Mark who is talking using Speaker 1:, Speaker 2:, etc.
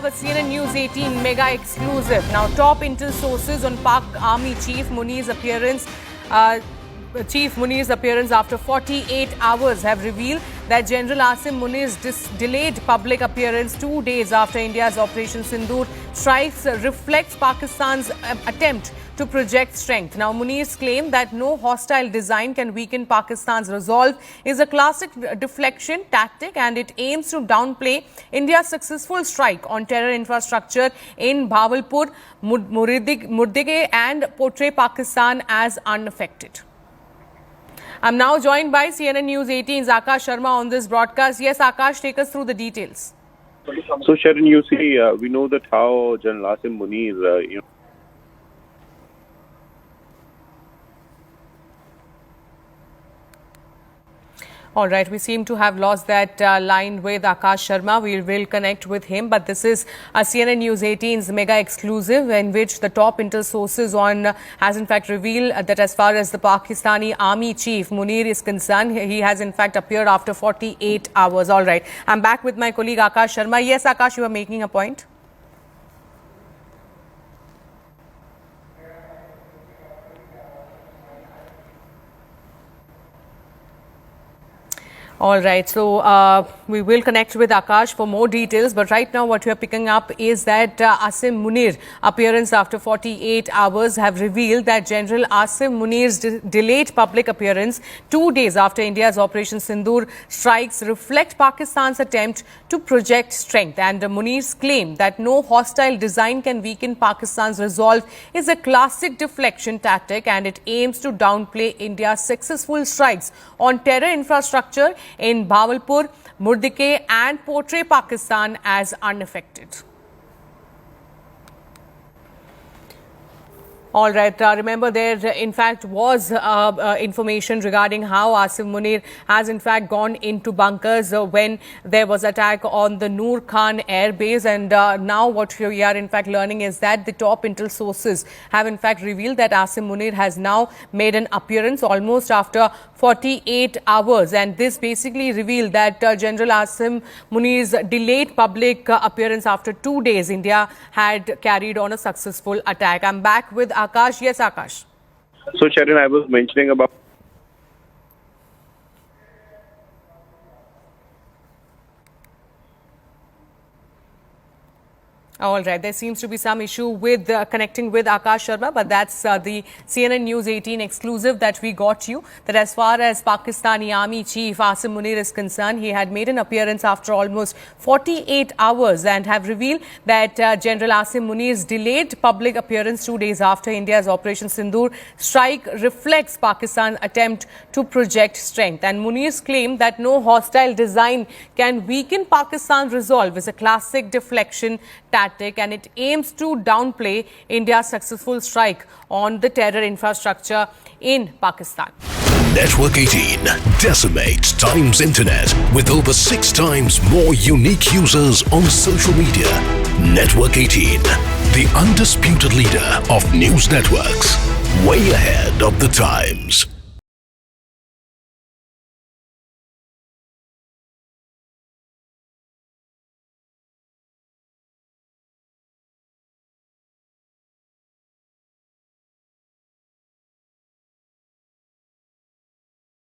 Speaker 1: have a CNN News 18 mega exclusive. Now, top intel sources on Pak Army Chief Munir's appearance. Chief Munir's appearance after 48 hours have revealed that General Asim Munir's delayed public appearance 2 days after India's Operation Sindoor strikes reflects Pakistan's attempt to project strength. Now, Munir's claim that no hostile design can weaken Pakistan's resolve is a classic deflection tactic, and it aims to downplay India's successful strike on terror infrastructure in Bahawalpur, Murdige and portray Pakistan as unaffected. I'm now joined by CNN News 18's Akash Sharma on this broadcast. Yes, Akash, take us through the details.
Speaker 2: So, Sharon, you see, we know that how General Asim Munir,
Speaker 1: All right, we seem to have lost that line with Akash Sharma. We will connect with him, but this is a CNN News 18's mega exclusive in which the top intel sources has in fact revealed that as far as the Pakistani Army Chief Munir is concerned, he has in fact appeared after 48 hours. All right, I'm back with my colleague Akash Sharma. Yes, Akash, you are making a point. All right, so we will connect with Akash for more details. But right now what we are picking up is that Asim Munir appearance after 48 hours have revealed that General Asim Munir's delayed public appearance 2 days after India's Operation Sindoor strikes reflect Pakistan's attempt to project strength. And Munir's claim that no hostile design can weaken Pakistan's resolve is a classic deflection tactic, and it aims to downplay India's successful strikes on terror infrastructure in Bahawalpur, Murdige and portray Pakistan as unaffected. All right. Remember, there in fact was information regarding how Asim Munir has in fact gone into bunkers when there was attack on the Noor Khan Air Base. And now what we are in fact learning is that the top intel sources have in fact revealed that Asim Munir has now made an appearance almost after 48 hours. And this basically revealed that General Asim Munir's delayed public appearance after 2 days, India had carried on a successful attack. I'm back with Akash. Yes, Akash.
Speaker 2: So, Sharon, I was mentioning about
Speaker 1: all right. There seems to be some issue with connecting with Akash Sharma, but that's the CNN News 18 exclusive that we got you. That as far as Pakistani Army Chief Asim Munir is concerned, he had made an appearance after almost 48 hours and have revealed that General Asim Munir's delayed public appearance 2 days after India's Operation Sindoor strike reflects Pakistan's attempt to project strength. And Munir's claim that no hostile design can weaken Pakistan's resolve is a classic deflection tactic, and it aims to downplay India's successful strike on the terror infrastructure in Pakistan.
Speaker 3: Network 18 decimates Times Internet with over 6 times more unique users on social media. Network 18, the undisputed leader of news networks, way ahead of the times.